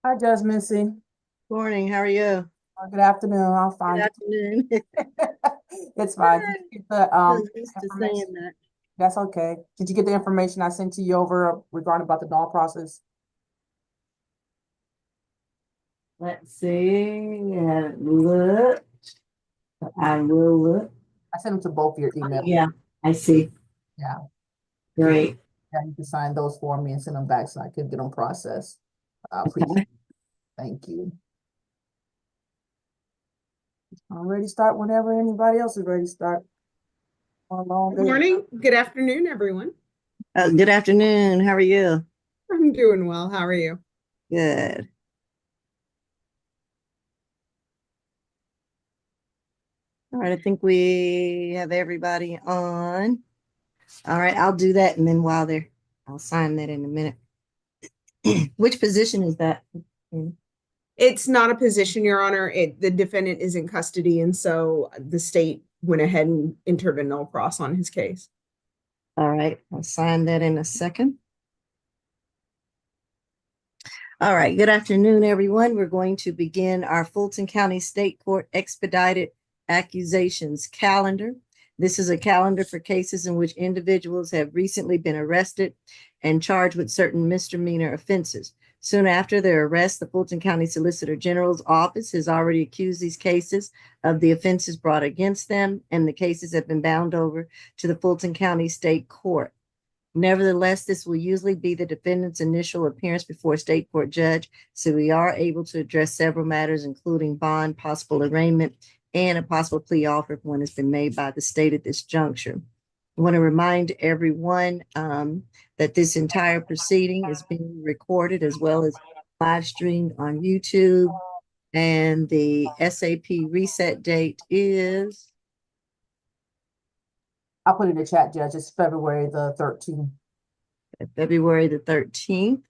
Hi, Judge Missy. Morning, how are you? Good afternoon. I'm Good fine. afternoon. It's fine. Did you get the So used to information? saying that. That's okay. Did you get the information I sent to you over regarding about the dog process? Let's see. Look. I will look. I sent them to both your email. Yeah, I see. Yeah. If you, Great. yeah, you can sign those for me and send them back so I can get them processed. I appreciate it. Thank you. I'm ready to start whenever anybody else is ready to start. On a long Good day. morning, good afternoon, everyone. Good afternoon. How are you? I'm doing well. How are you? Good. All right, I think we have everybody on. All right, I'll do that, and then I'll sign that in a minute. Which position is that? It's not a position, Your Honor. The defendant is in custody, and so the state went ahead and entered a no cross on his case. All right, I'll sign that in a second. All right, good afternoon, everyone. We're going to begin our Fulton County State Court Expedited Accusations calendar. This is a calendar for cases in which individuals have recently been arrested and charged with certain misdemeanor offenses. Soon after their arrest, the Fulton County Solicitor General's office has already accused these cases of the offenses brought against them, and the cases have been bound over to the Fulton County State Court. Nevertheless, this will usually be the defendant's initial appearance before a state court judge, so we are able to address several matters, including bond, possible arraignment, and a possible plea offer if one has been made by the state at this juncture. I want to remind everyone that this entire proceeding is being recorded as well as live streamed on YouTube, and the SAP reset date is I'll put it in the chat, Judge. It's February the 13th. February the 13th.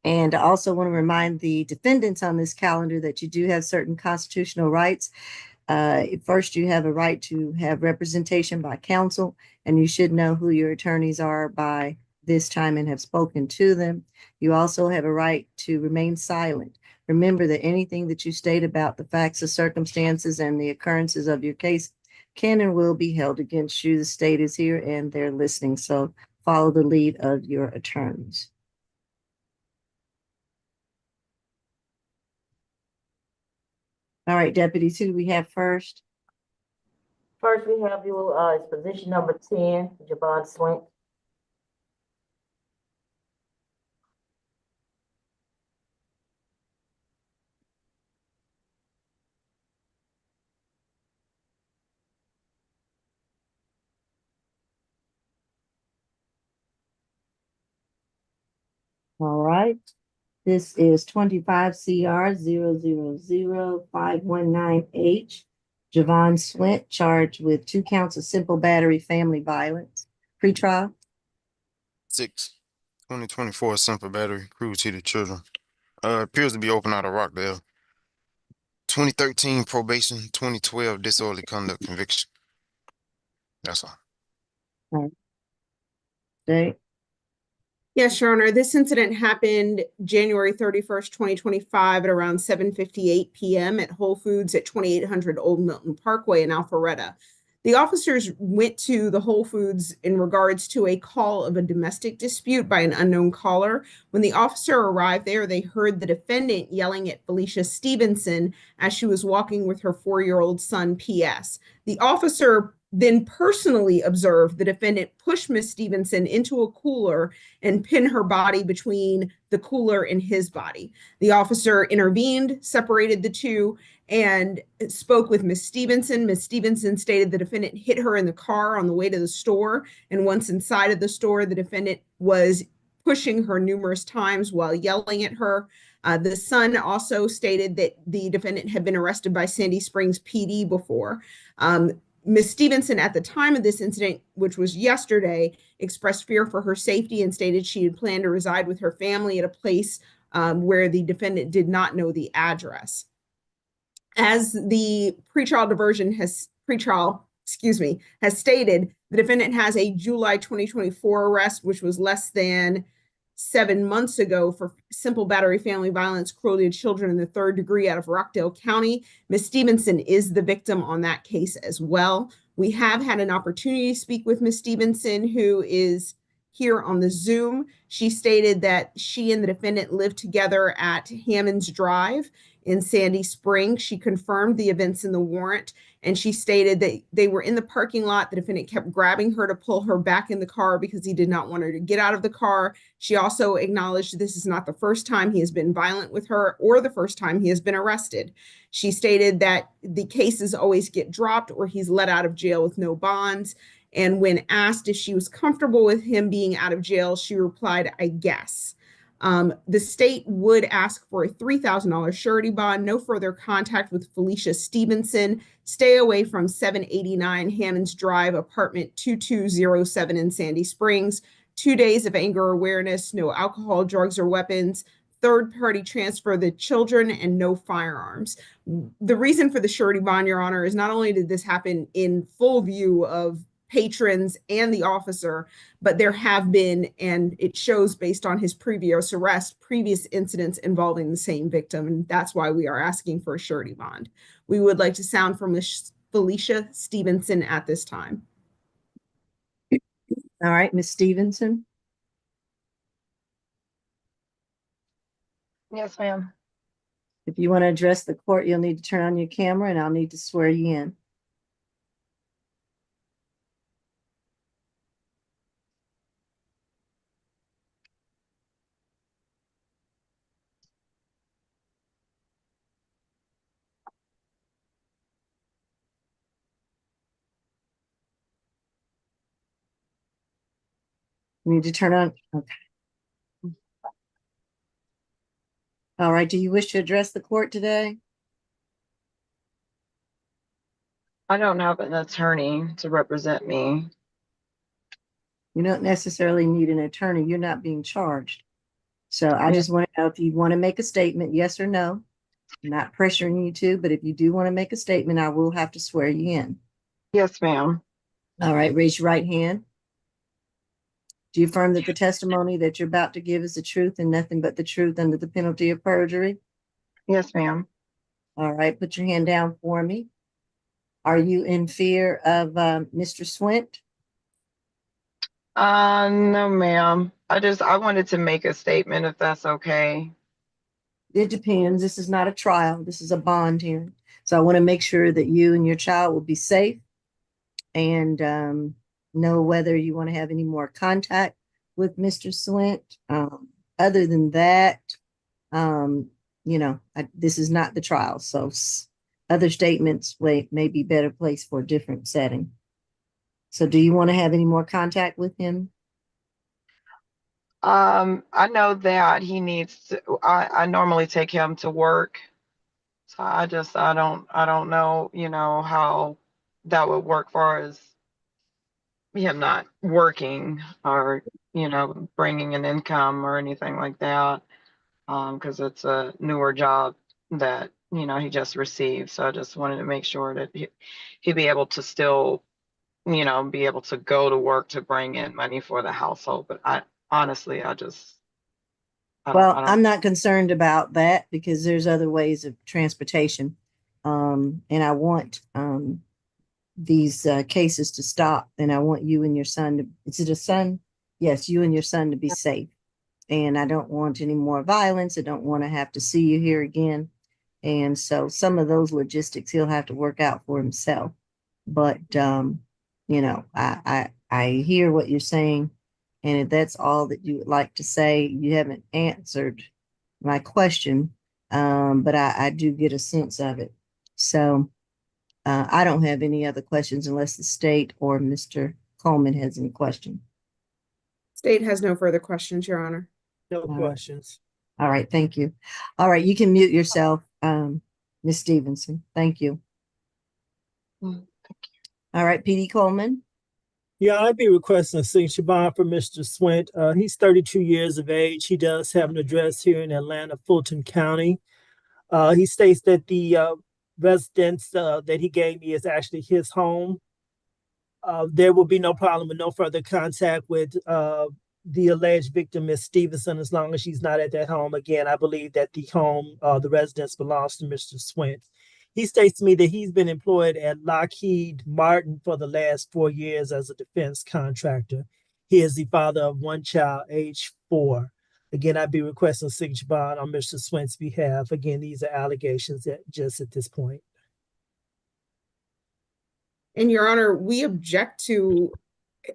And I also want to remind the defendants on this calendar that you do have certain constitutional rights. First, you have a right to have representation by counsel, and you should know who your attorneys are by this time and have spoken to them. You also have a right to remain silent. Remember that anything that you state about the facts, the circumstances, and the occurrences of your case can and will be held against you. The state is here and they're listening, so follow the lead of your attorneys. All right, deputies, who do we have first? First, we have you, it's position number 10, Javon Swint. All right. This is 25 CR 0000519H. Javon Swint, charged with 2 counts of simple battery family violence. Pretrial. 6, 2024 simple battery, cruelty to children. Appears to be open out of Rockdale. 2013 probation, 2012 disorderly conduct conviction. That's all. All right. Jay. Yes, Your Honor. This incident happened January 31st, 2025 at around 7:58 p.m. at Whole Foods at 2800 Old Milton Parkway in Alpharetta. The officers went to the Whole Foods in regards to a call of a domestic dispute by an unknown caller. When the officer arrived there, they heard the defendant yelling at Felicia Stevenson as she was walking with her 4-year-old son, P.S. The officer then personally observed the defendant push Miss Stevenson into a cooler and pin her body between the cooler and his body. The officer intervened, separated the two, and spoke with Miss Stevenson. Miss Stevenson stated the defendant hit her in the car on the way to the store, and once inside of the store, the defendant was pushing her numerous times while yelling at her. The son also stated that the defendant had been arrested by Sandy Springs PD before. Ms. Stevenson, at the time of this incident, which was yesterday, expressed fear for her safety and stated she had planned to reside with her family at a place where the defendant did not know the address. As the has stated, the defendant has a July 2024 arrest, which was less than 7 months ago for simple battery, family violence, cruelty to children in the 3rd degree out of Rockdale County. Ms. Stevenson is the victim on that case as well. We have had an opportunity to speak with Ms. Stevenson, who is here on the Zoom. She stated that she and the defendant lived together at Hammond's Drive in Sandy Springs. She confirmed the events in the warrant, and she stated that they were in the parking lot. The defendant kept grabbing her to pull her back in the car because he did not want her to get out of the car. She also acknowledged this is not the first time he has been violent with her or the first time he has been arrested. She stated that the cases always get dropped or he's let out of jail with no bonds. And when asked if she was comfortable with him being out of jail, she replied, "I guess." The state would ask for a $3,000 surety bond, no further contact with Felicia Stevenson, stay away from 789 Hammond's Drive, apartment 2207 in Sandy Springs, 2 days of anger awareness, no alcohol, drugs, or weapons, third-party transfer the children, and no firearms. The reason for the surety bond, Your Honor, is not only did this happen in full view of patrons and the officer, but there have been, and it shows based on his previous arrest, previous incidents involving the same victim, and that's why we are asking for a surety bond. We would like to sound from Ms. Felicia Stevenson at this time. All right, Ms. Stevenson. Yes, ma'am. If you want to address the court, you'll need to turn on your camera and I'll need to swear you in. You need to turn on, okay. All right, do you wish to address the court today? I don't have an attorney to represent me. You don't necessarily need an attorney. You're not being charged. So I Yeah. just want to know if you want to make a statement, yes or no. I'm not pressuring you to, but if you do want to make a statement, I will have to swear you in. Yes, ma'am. All right, raise your right hand. Do you affirm that the testimony that you're about to give is the truth and nothing but the truth under the penalty of perjury? Yes, ma'am. All right, put your hand down for me. Are you in fear of Mr. Swint? No, ma'am. I wanted to make a statement if that's okay. It depends. This is not a trial. This is a bond hearing. So I want to make sure that you and your child will be safe and know whether you want to have any more contact with Mr. Swint. Other than that, this is not the trial. So other statements may be better placed for a different setting. So do you want to have any more contact with him? I know that he needs to, I normally take him to work. So I don't know, how that would work for as him not working or, bringing an income or anything like that. Because it's a newer job that, he just received. So I just wanted to make sure that he'd be able to still, be able to go to work to bring in money for the household. But honestly, I'm not concerned about that because there's other ways of transportation. And I want these cases to stop. And I want you and your son to, is it a son? Yes, you and your son to be safe. And I don't want any more violence. I don't want to have to see you here again. And so some of those logistics he'll have to work out for himself. But I hear what you're saying. And if that's all that you would like to say, you haven't answered my question. But I do get a sense of it. So I don't have any other questions unless the state or Mr. Coleman has any questions. State has no further questions, Your Honor. No All right. questions. All right, thank you. All right, you can mute yourself, Ms. Stevenson. Thank you. All right, PD Coleman. Yeah, I'd be requesting a signature bond for Mr. Swint. He's 32 years of age. He does have an address here in Atlanta, Fulton County. He states that the residence that he gave me is actually his home. There will be no problem with no further contact with the alleged victim, Ms. Stevenson, as long as she's not at that home. Again, I believe that the home, the residence belongs to Mr. Swint. He states to me that he's been employed at Lockheed Martin for the last 4 years as a defense contractor. He is the father of one child, age 4. Again, I'd be requesting a signature bond on Mr. Swint's behalf. Again, these are allegations just at this point. And Your Honor, we object to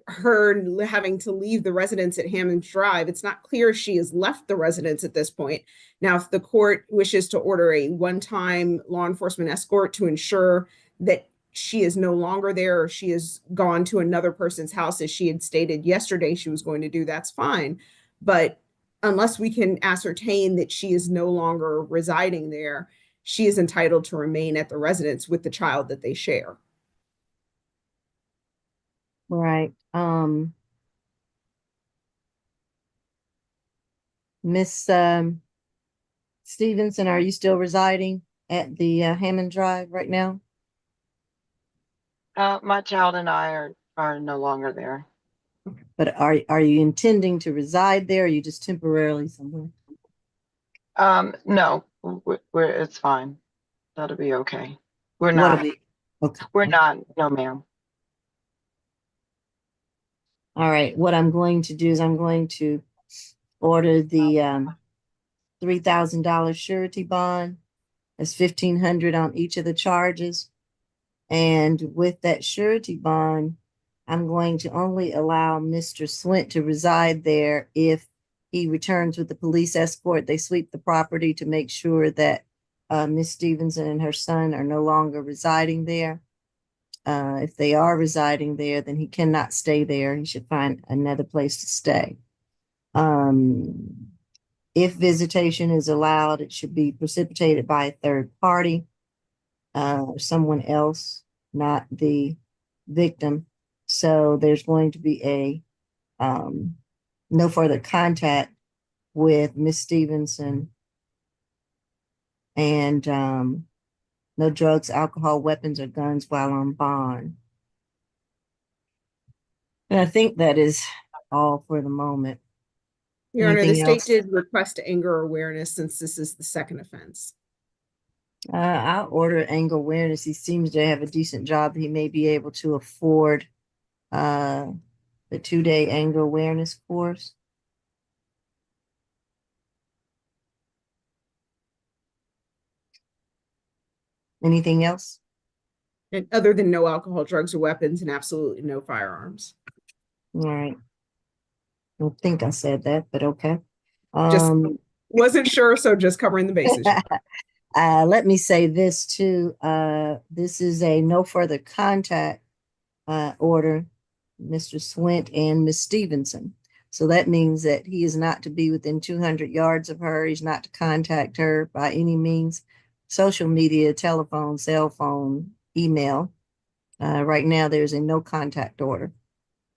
her having to leave the residence at Hammond Drive. It's not clear she has left the residence at this point. Now, if the court wishes to order a one-time law enforcement escort to ensure that she is no longer there or she has gone to another person's house, as she had stated yesterday she was going to do, that's fine. But unless we can ascertain that she is no longer residing there, she is entitled to remain at the residence with the child that they share. Right. Miss Stevenson, are you still residing at the Hammond Drive right now? My child and I are no longer there. But are you intending to reside there? Or are you just temporarily somewhere? No, it's fine. That'll be okay. We're What'll not. be okay? We're not. No, ma'am. All right. What I'm going to do is I'm going to order the $3,000 surety bond. That's $1,500 on each of the charges. And with that surety bond, I'm going to only allow Mr. Swint to reside there if he returns with the police escort. They sweep the property to make sure that Miss Stevenson and her son are no longer residing there. If they are residing there, then he cannot stay there. He should find another place to stay. If visitation is allowed, it should be precipitated by a third party, someone else, not the victim. So there's going to be a no further contact with Miss Stevenson, and no drugs, alcohol, weapons, or guns while on bond. And I think that is all for the moment. Your Honor, the Anything state else? did request anger awareness since this is the second offense. I'll order anger awareness. He seems to have a decent job. He may be able to afford the 2-day anger awareness course. Anything else? And other than no alcohol, drugs, or weapons, and absolutely no firearms. All right. I don't think I said that, but okay. Just wasn't sure, so just covering the bases. Let me say this too. This is a no further contact order, Mr. Swint and Miss Stevenson. So that means that he is not to be within 200 yards of her. He's not to contact her by any means. Social media, telephone, cell phone, email. Right now, there's a no contact order.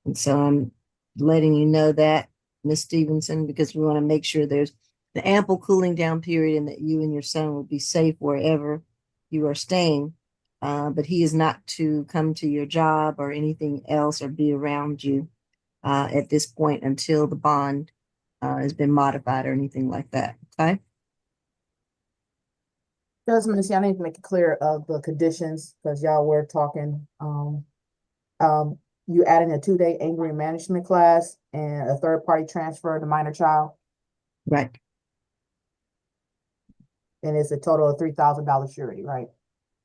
And so I'm letting you know that, Miss Stevenson, because we want to make sure there's the ample cooling down period and that you and your son will be safe wherever you are staying. But he is not to come to your job or anything else or be around you at this point until the bond has been modified or anything like that. Okay. Judge Menassie, I need to make it clear of the conditions, because y'all were talking, you adding a 2-day anger management class and a third-party transfer to minor child, Right. and it's a total of $3,000 surety, right?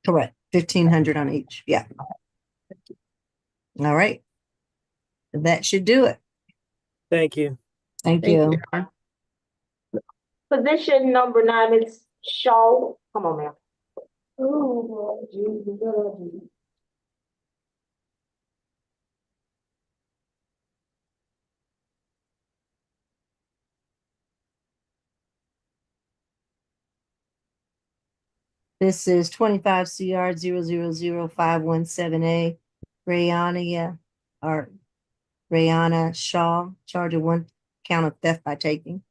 Correct. 1,500 on each. Yeah. All right. That should do it. Thank you. Thank Thank you. you, Your Honor. Position number 9, Ms. Shaw. Come on, ma'am. Oh, Jesus. This is 25 CR 0000517A. Brianna Shaw, charge of 1 count of theft by taking.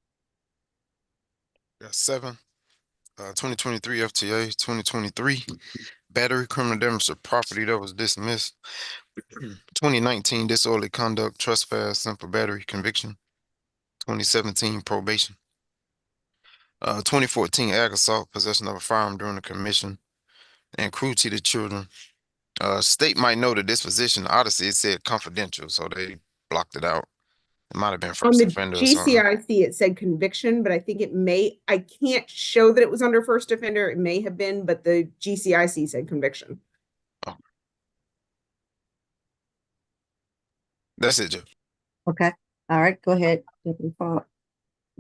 Got 7. 2023 FTA, 2023 battery, criminal damage to property that was dismissed. 2019 disorderly conduct, trespass, simple battery conviction. 2017 probation. 2014 ag assault, possession of a firearm during the commission, and cruelty to children. State might know the disposition. Odyssey, it said confidential, so they blocked it out. It might have been On first the offender or something. GCIC, it said conviction, but I think I can't show that it was under first offender. It may have been, but the GCIC said conviction. Oh. That's it, Jeff. Okay. All right, go ahead. Deputy Falk.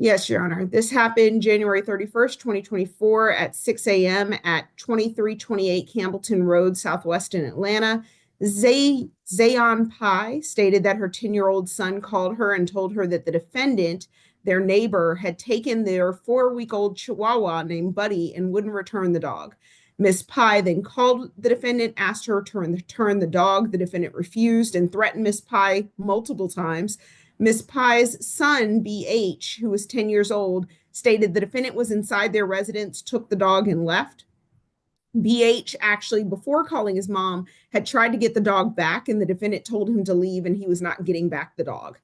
Yes, Your Honor. This happened January 31st, 2024 at 6 a.m. at 2328 Campbellton Road, Southwest in Atlanta. Zayon Pai stated that her 10-year-old son called her and told her that the defendant, their neighbor, had taken their 4-week-old Chihuahua named Buddy and wouldn't return the dog. Ms. Pai then called the defendant, asked her to return the dog. The defendant refused and threatened Ms. Pai multiple times. Ms. Pai's son, BH, who was 10 years old, stated the defendant was inside their residence, took the dog, and left. BH actually, before calling his mom, had tried to get the dog back, and the defendant told him to leave, and he was not getting back the dog.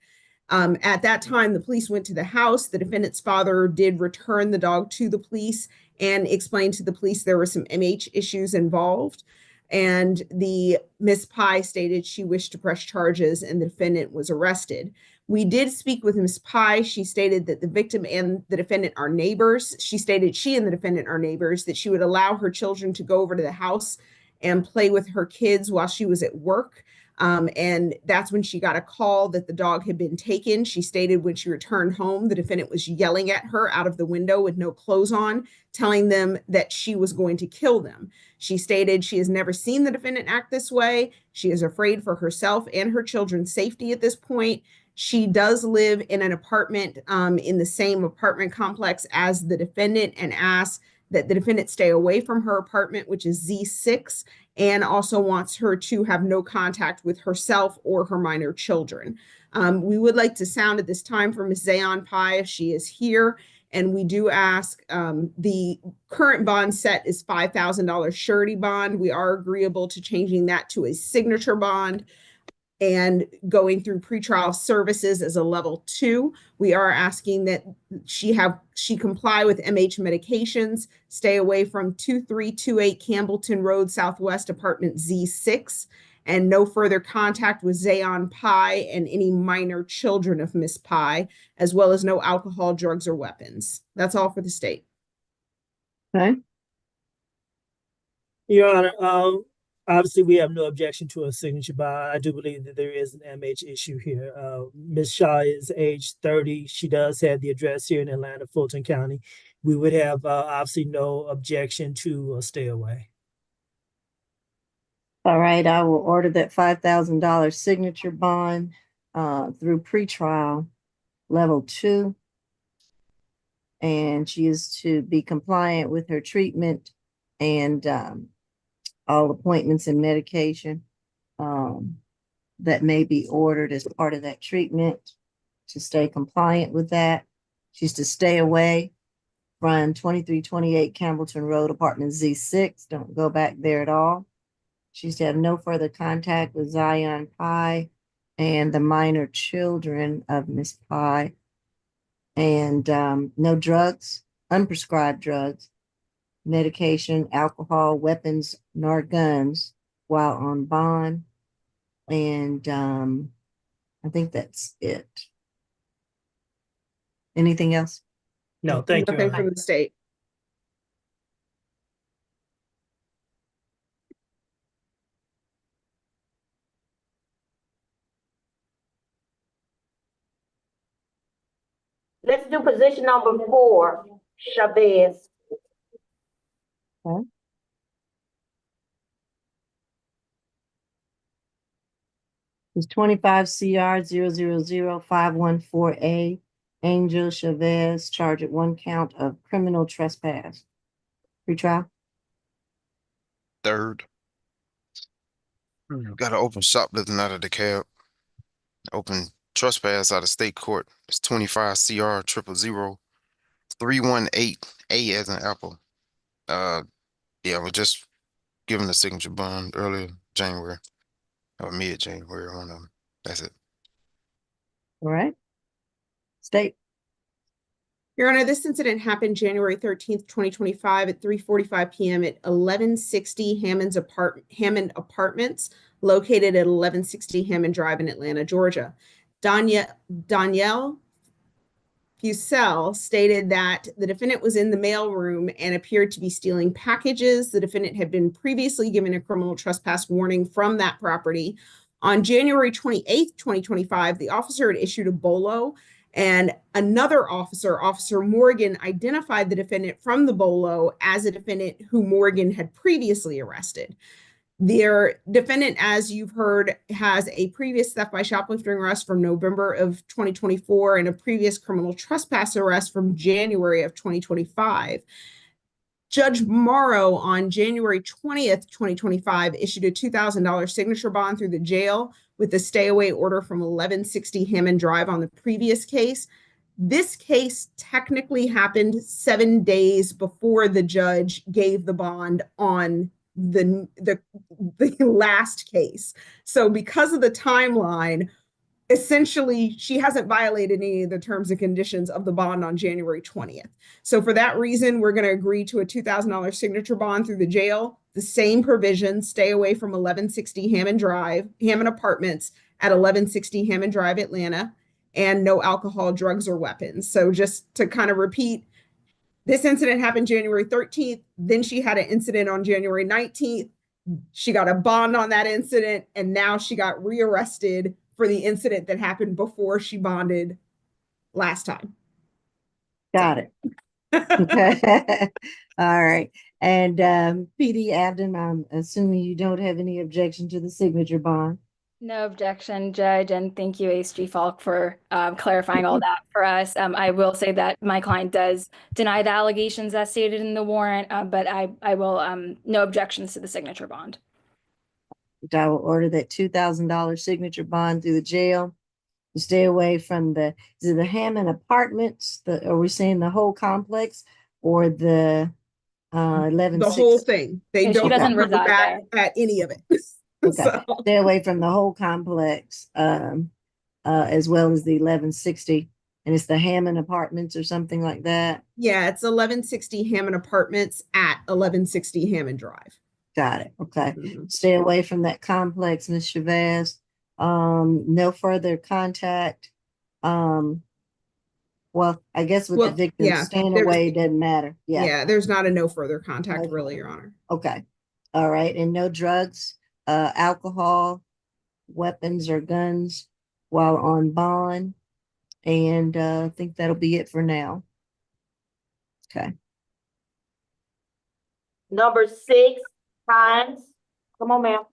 At that time, the police went to the house. The defendant's father did return the dog to the police and explained to the police there were some MH issues involved. And the Miss Pai stated she wished to press charges, and the defendant was arrested. We did speak with Ms. Pai. She stated that the victim and the defendant are neighbors. She stated she and the defendant are neighbors, that she would allow her children to go over to the house and play with her kids while she was at work. And that's when she got a call that the dog had been taken. She stated when she returned home, the defendant was yelling at her out of the window with no clothes on, telling them that she was going to kill them. She stated she has never seen the defendant act this way. She is afraid for herself and her children's safety at this point. She does live in an apartment in the same apartment complex as the defendant, and asks that the defendant stay away from her apartment, which is Z6, and also wants her to have no contact with herself or her minor children. We would like to sound at this time for Ms. Zayon Pai if she is here. And we do ask, the current bond set is $5,000 surety bond. We are agreeable to changing that to a signature bond and going through pretrial services as a level 2. We are asking that she comply with MH medications, stay away from 2328 Campbellton Road, Southwest, apartment Z6, and no further contact with Zayon Pai and any minor children of Miss Pai, as well as no alcohol, drugs, or weapons. That's all for the state. Okay. Your Honor, obviously we have no objection to a signature bond. I do believe that there is an MH issue here. Ms. Shaw is age 30. She does have the address here in Atlanta, Fulton County. We would have obviously no objection to a stay away. All right, I will order that $5,000 signature bond through pretrial level 2. And she is to be compliant with her treatment and all appointments and medication that may be ordered as part of that treatment, to stay compliant with that. She's to stay away from 2328 Campbellton Road, apartment Z6. Don't go back there at all. She's to have no further contact with Zayon Pai and the minor children of Miss Pai, and no drugs, unprescribed drugs, medication, alcohol, weapons, nor guns while on bond. And I think that's it. Anything else? No, thank you. Nothing from the state. Let's do position number 4, Chavez. Okay. It's 25 CR 0000514A, Angel Chavez, charged at 1 count of criminal trespass. Retrial. Third. Got to open shoplifting out of the cab. Open trespass out of state court. It's 25 CR 0000318A as an apple. Yeah, we're just giving the signature bond earlier January or mid-January, one of them. That's it. All right. State. Your Honor, this incident happened January 13th, 2025 at 3:45 p.m. at 1160 Hammond Apartments, located at 1160 Hammond Drive in Atlanta, Georgia. Danielle Fusel stated that the defendant was in the mailroom and appeared to be stealing packages. The defendant had been previously given a criminal trespass warning from that property. On January 28th, 2025, the officer had issued a BOLO, and another officer, Officer Morgan, identified the defendant from the BOLO as a defendant who Morgan had previously arrested. Their defendant, as you've heard, has a previous theft by shoplifting arrest from November of 2024 and a previous criminal trespass arrest from January of 2025. Judge Morrow on January 20th, 2025 issued a $2,000 signature bond through the jail with a stay away order from 1160 Hammond Drive on the previous case. This case technically happened 7 days before the judge gave the bond on the last case. So because of the timeline, essentially she hasn't violated any of the terms and conditions of the bond on January 20th. So for that reason, we're going to agree to a $2,000 signature bond through the jail, the same provisions, stay away from 1160 Hammond Apartments at 1160 Hammond Drive, Atlanta, and no alcohol, drugs, or weapons. So just to kind of repeat, this incident happened January 13th. Then she had an incident on January 19th. She got a bond on that incident, and now she got rearrested for the incident that happened before she bonded last time. Got it. Okay. All right. And PD Abden, I'm assuming you don't have any objection to the signature bond. No objection, Judge, and thank you, HG Falk, for clarifying all that for us. I will say that my client does deny the allegations as stated in the warrant, but I will no objections to the signature bond. I will order that $2,000 signature bond through the jail. Stay away from the Hammond Apartments. Are we saying the whole complex or the 11? The whole thing. They She don't doesn't come reside back at any of it. Okay. So, Stay away from the whole complex, as well as the 1160, and it's the Hammond Apartments or something like that. yeah, it's 1160 Hammond Apartments at 1160 Hammond Drive. Got it. Okay. Mhm. Stay away from that complex, Ms. Chavez. No further contact. Well, I guess with the victim, yeah, staying away doesn't matter. Yeah, there's not a no further contact, Okay. really, Your Honor. Okay. All right. And no drugs, alcohol, weapons, or guns while on bond. And I think that'll be it for now. Okay. Number 6 times. Come on, ma'am.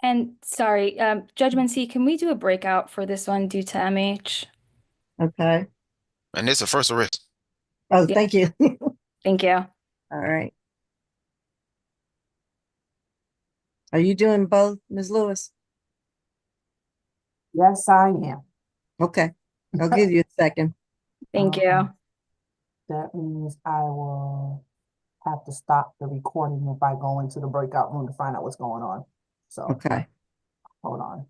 And sorry, Judge Muncy, can we do a breakout for this one due to MH? Okay. And it's a first arrest. Oh, Yeah. thank you. Thank you. All right. Are you doing both, Ms. Lewis? Yes, I am. Okay. I'll give you a second. Thank you. That means I will have to stop the recording if I go into the breakout room to find out what's going on. So Okay. hold on.